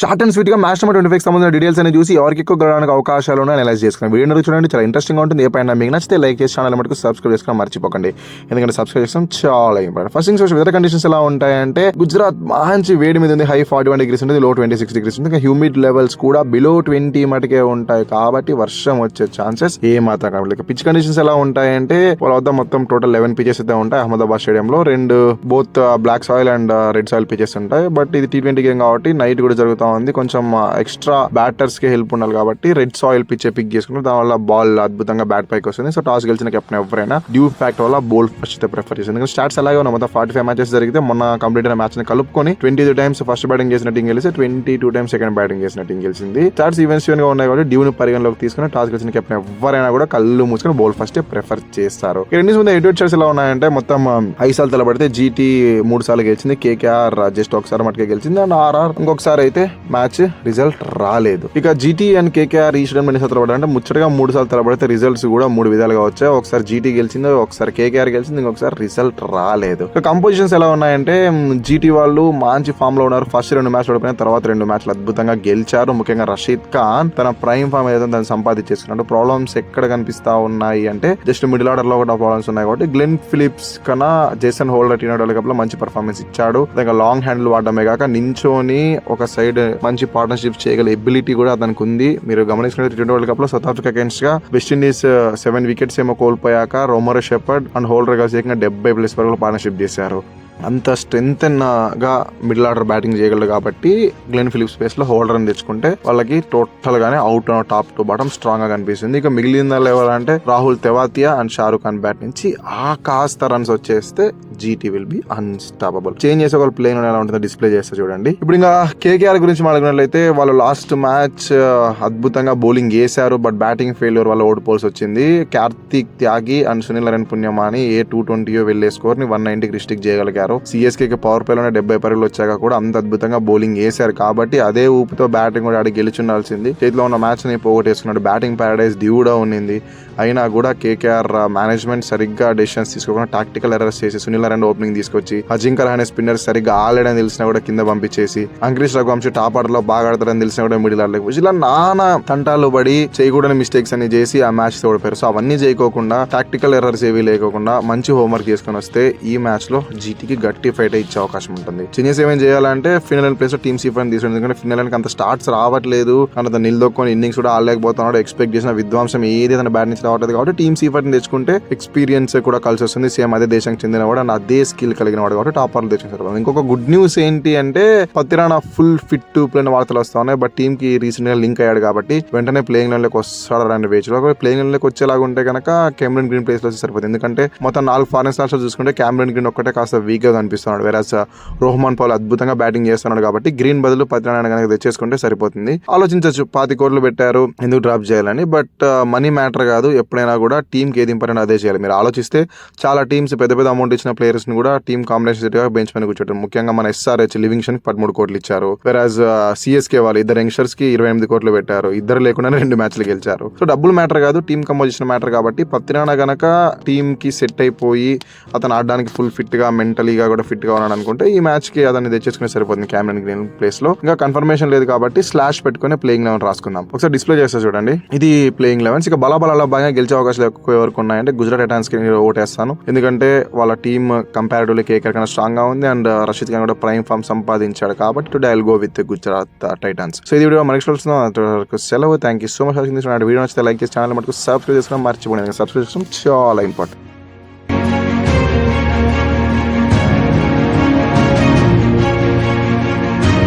Short and sweet గా match number 25 సంబంధించిన details అని చూసి ఎవరికి ఎక్కువ గెలవడానికి అవకాశాలు ఉన్నాయి అనలైజ్ చేసుకున్నాం. వీడియో చూడండి, చాలా ఇంట్రెస్టింగ్ ఉంటుంది. ఏ పైన మీకు నచ్చితే లైక్ చేసి ఛానల్ మటుకు సబ్స్క్రైబ్ చేసుకోవడం మర్చిపోకండి, ఎందుకంటే సబ్స్క్రైబ్ చేస్తాం చాలా important. First things weather conditions ఎలా ఉంటాయంటే గుజరాత్ మంచి వేడి మీద ఉంది. హై 41 డిగ్రీస్ ఉంటుంది, లో 26 డిగ్రీస్ ఉంది. హ్యూమిడ్ లెవెల్స్ కూడా బిలో 20 మటుకే ఉంటాయి, కాబట్టి వర్షం వచ్చే ఛాన్సెస్ ఏ మాత్రం కనబడలేదు. పిచ్ కండిషన్స్ ఎలా ఉంటాయంటే వాళ్ళ వద్ద మొత్తం టోటల్ 11 పిచెస్ అయితే ఉంటాయి. అహ్మదాబాద్ స్టేడియం లో రెండు both black soil and red soil pitches ఉంటాయి. బట్ ఇది T20 గేమ్ కాబట్టి నైట్ కూడా జరుగుతా ఉంది. కొంచెం ఎక్స్ట్రా బ్యాటర్స్ కి హెల్ప్ ఉండాలి కాబట్టి రెడ్ సాయిల్ పిచ్ పిక్ చేసుకుంటారు. దాని వల్ల బాల్ అద్భుతంగా బ్యాట్ పైకి వస్తుంది. సో టాస్ గెలిచిన కెప్టెన్ ఎవరైనా డ్యూ ఫ్యాక్టర్ వల్ల బౌల్ ఫస్ట్ అయితే ప్రిఫర్ చేస్తుంది. ఎందుకంటే స్టాట్స్ అలాగే ఉన్నాయి. మొత్తం 45 మ్యాచెస్ జరిగితే మొన్న కంప్లీట్ అయిన మ్యాచ్ ని కలుపుకొని 22 టైమ్స్ ఫస్ట్ బ్యాటింగ్ చేసిన టీం గెలిచి 22 టైమ్స్ సెకండ్ బ్యాటింగ్ చేసిన టీం గెలిచింది. స్టాట్స్ ఈవెంట్స్ గా ఉన్నాయి కాబట్టి డ్యూ ని పరిగణలోకి తీసుకుని టాస్ గెలిచిన కెప్టెన్ ఎవరైనా కూడా కళ్ళు మూసుకొని బౌల్ ఫస్ట్ ప్రిఫర్ చేస్తారు. ఇండియన్స్ ముందు ఎడ్వర్డ్ షాట్స్ ఎలా ఉన్నాయంటే మొత్తం 5 సార్లు తలబడితే జీటీ 3 సార్లు గెలిచింది. కేకేఆర్ జస్ట్ ఒకసారి మటుకే గెలిచింది. అండ్ ఆర్ఆర్ ఇంకొకసారి అయితే మ్యాచ్ రిజల్ట్ రాలేదు. ఇక జీటీ అండ్ కేకేఆర్ ఈ స్టేడియం ఎన్ని సార్లు తలబడ్డారంటే ముచ్చటగా 3 సార్లు తలబడితే రిజల్ట్స్ కూడా 3 విధాలుగా వచ్చాయి. ఒకసారి జీటీ గెలిచింది, ఒకసారి కేకేఆర్ గెలిచింది, ఇంకొకసారి రిజల్ట్ రాలేదు. ఇక కంపోజిషన్స్ ఎలా ఉన్నాయంటే జీటీ వాళ్ళు మంచి ఫామ్ లో ఉన్నారు. ఫస్ట్ 2 మ్యాచ్లు ఓడిపోయిన తర్వాత 2 మ్యాచ్లు అద్భుతంగా గెలిచారు. ముఖ్యంగా రషీద్ ఖాన్ తన ప్రైమ్ ఫామ్ ఏదైతే దాన్ని సంపాదించేసుకున్నాడు. ప్రాబ్లమ్స్ ఎక్కడ కనిపిస్తా ఉన్నాయి అంటే జస్ట్ మిడిల్ ఆర్డర్ లో కూడా ప్రాబ్లమ్స్ ఉన్నాయి కాబట్టి గ్లెన్ ఫిలిప్స్ కన్నా జేసన్ హోల్డర్ T20 కప్ లో మంచి పర్ఫార్మెన్స్ ఇచ్చాడు. ఇంకా లాంగ్ హ్యాండిల్ వాడడమే కాక నించోని ఒక సైడ్ మంచి పార్ట్నర్షిప్ చేయగల ఎబిలిటీ కూడా అతనికి ఉంది. మీరు గమనించినట్టు T20 కప్ లో సౌత్ ఆఫ్రికా అగేన్స్ట్ గా వెస్టిండీస్ 7 వికెట్స్ ఏమో కోల్పోయాక రోమరో షెపర్డ్ అండ్ హోల్డర్ కలిసి 70 ప్లస్ వరకు పార్ట్నర్షిప్ చేశారు. అంత స్ట్రెంత్ గా మిడిల్ ఆర్డర్ బ్యాటింగ్ చేయగలరు కాబట్టి గ్లెన్ ఫిలిప్స్ స్పేస్ లో హోల్డర్ అని తెచ్చుకుంటే వాళ్ళకి టోటల్ గానే out top to bottom strong గా కనిపిస్తుంది. ఇక మిగిలిన లెవెల్ అంటే రాహుల్ తెవాతియా అండ్ షారుఖ్ ఖాన్ బ్యాట్ నుంచి కాస్త రన్స్ వచ్చేస్తే GT will be unstoppable. Change చేసే వాళ్ళు ప్లేన్ ఎలా ఉంటుందో డిస్ప్లే చేస్తే చూడండి. ఇప్పుడు ఇంకా కేకేఆర్ గురించి మాట్లాడినట్లయితే వాళ్ళు లాస్ట్ మ్యాచ్ అద్భుతంగా బౌలింగ్ వేశారు, బట్ బ్యాటింగ్ ఫెయిల్యూర్ వల్ల ఓడిపోవాల్సి వచ్చింది. కార్తిక్ త్యాగి అండ్ సునీల్ నరేన్ పుణ్యమాని 220 వెళ్లే స్కోర్ ని 190కి రిస్ట్రిక్ట్ చేయగలిగారు. సిఎస్కే పవర్ ప్లేలోనే 70 పరుగులు వచ్చాక కూడా అంత అద్భుతంగా బౌలింగ్ వేశారు కాబట్టి అదే ఊపుతో బ్యాటింగ్ కూడా ఆడి గెలిచుండాల్సింది. చేతిలో ఉన్న మ్యాచ్ ని పోగొట్టేసుకున్నాడు. బ్యాటింగ్ ప్యారడైజ్ డ్యూడా ఉన్నింది. అయినా కూడా కేకేఆర్ మేనేజ్మెంట్ సరిగ్గా డెసిషన్స్ తీసుకోకుండా టాక్టికల్ ఎర్రర్స్ చేసి సునీల్ నరేన్ ఓపెనింగ్ తీసుకొచ్చి అజింక్య రహానే స్పిన్నర్ సరిగ్గా ఆడలేడని తెలిసినా కూడా కింద పంపించేసి అంక్రిష్ రఘువంశీ టాప్ ఆర్డర్ లో బాగా ఆడతారని తెలిసినా కూడా మిడిల్ ఆర్డర్ ఇలా నానా తంటాలు పడి చేయకూడని మిస్టేక్స్ అన్ని చేసి ఆ మ్యాచ్ ఓడిపోయారు. సో అవన్నీ చేయకోకుండా టాక్టికల్ ఎర్రర్స్ ఏవి లేకోకుండా మంచి హోంవర్క్ చేసుకుని వస్తే ఈ మ్యాచ్ లో జీటీకి గట్టి ఫైట్ ఇచ్చే అవకాశం ఉంటుంది. చేంజెస్ ఏమేం చేయాలంటే ఫినల్ ప్లేస్ లో టీమ్ సీఫర్ తీసుకుంటుంది. ఎందుకంటే ఫినల్ అంత స్టార్ట్స్ రావట్లేదు, అంత నిలదొక్కొని ఇన్నింగ్స్ కూడా ఆడలేకపోతున్నాడు. ఎక్స్పెక్ట్ చేసిన విధ్వంసం ఏది తన బ్యాట్ నుంచి రావట్లేదు కాబట్టి టీమ్ సీఫర్ ని తెచ్చుకుంటే ఎక్స్పీరియన్స్ కూడా కలిసి వస్తుంది. సేమ్ అదే దేశానికి చెందిన వాడు అండ్ అదే స్కిల్ కలిగిన వాడు కాబట్టి టాప్ ఆర్డర్ తెచ్చుకుంటారు. ఇంకొక గుడ్ న్యూస్ ఏంటి అంటే Pathirana full fit to play వార్తలు వస్తా ఉన్నాయి. బట్ టీమ్ కి రీసెంట్ గా లింక్ అయ్యాడు కాబట్టి వెంటనే ప్లేయింగ్ లైన్ లోకి వస్తాడు అండ్ వేచి ప్లేయింగ్ లైన్ లోకి వచ్చేలాగా ఉంటే కనుక కెమెరన్ గ్రీన్ ప్లేస్ లో సరిపోతుంది. ఎందుకంటే మొత్తం 4 ఫారెన్ స్టార్స్ చూసుకుంటే కెమెరన్ గ్రీన్ ఒక్కటే కాస్త వీక్ గా కనిపిస్తున్నాడు. వేరాస్ రోహమాన్ పౌల్ అద్భుతంగా బ్యాటింగ్ చేస్తున్నాడు కాబట్టి గ్రీన్ బదులు పత్తిరానా కనుక తెచ్చేసుకుంటే సరిపోతుంది. ఆలోచించవచ్చు 20 కోట్లు పెట్టారు ఎందుకు డ్రాప్ చేయాలని. బట్ మనీ మ్యాటర్ కాదు, ఎప్పుడైనా కూడా టీమ్ కి ఏది ఇంపార్టెంట్ అదే చేయాలి. మీరు ఆలోచిస్తే చాలా టీమ్స్ పెద్ద పెద్ద అమౌంట్ ఇచ్చిన ప్లేయర్స్ ని కూడా టీమ్ కాంబినేషన్ సెట్ గా బెంచ్ పైన కూర్చోటం. ముఖ్యంగా మన ఎస్ఆర్హెచ్ లివింగ్స్టన్ 13 కోట్లు ఇచ్చారు. వేరాజ్ సిఎస్కే వాళ్ళు 2 యంగ్స్టర్స్ కి 28 కోట్లు పెట్టారు. ఇద్దరు లేకుండానే 2 మ్యాచ్లు గెలిచారు. సో డబ్బులు మ్యాటర్ కాదు, టీమ్ కంపోజిషన్ మ్యాటర్ కాబట్టి పత్తిరానా గనక టీమ్ కి సెట్ అయిపోయి అతను ఆడడానికి ఫుల్ ఫిట్ గా మెంటలీగా కూడా ఫిట్ గా ఉన్నాడు అనుకుంటే ఈ మ్యాచ్ కి అతన్ని తెచ్చేసుకునే సరిపోతుంది కెమెరన్ గ్రీన్ ప్లేస్ లో. ఇంకా కన్ఫర్మేషన్ లేదు కాబట్టి స్లాష్ పెట్టుకుని ప్లేయింగ్ 11 రాసుకుందాం. ఒకసారి డిస్ప్లే చేస్తే చూడండి, ఇది ప్లేయింగ్ 11. ఇక బలాబలాలో బాగా గెలిచే అవకాశాలు ఎక్కువ ఎవరికి ఉన్నాయంటే గుజరాత్ టైటాన్స్ కి ఓటేస్తాను. ఎందుకంటే వాళ్ళ టీమ్ కంపారిటివ్లీ కేకేఆర్ కన్నా స్ట్రాంగ్ గా ఉంది అండ్ రషీద్ ఖాన్ కూడా ప్రైమ్ ఫామ్ సంపాదించాడు కాబట్టి today I will go with Gujarat Titans. So ఈ వీడియో మనకి సెలవు. Thank you so much. Video నచ్చితే లైక్ చేసి ఛానల్ మటుకు సబ్స్క్రైబ్ చేసుకోవడం మర్చిపోండి. సబ్స్క్రైబ్ చేసుకోవడం చాలా ఇంపార్టెంట్.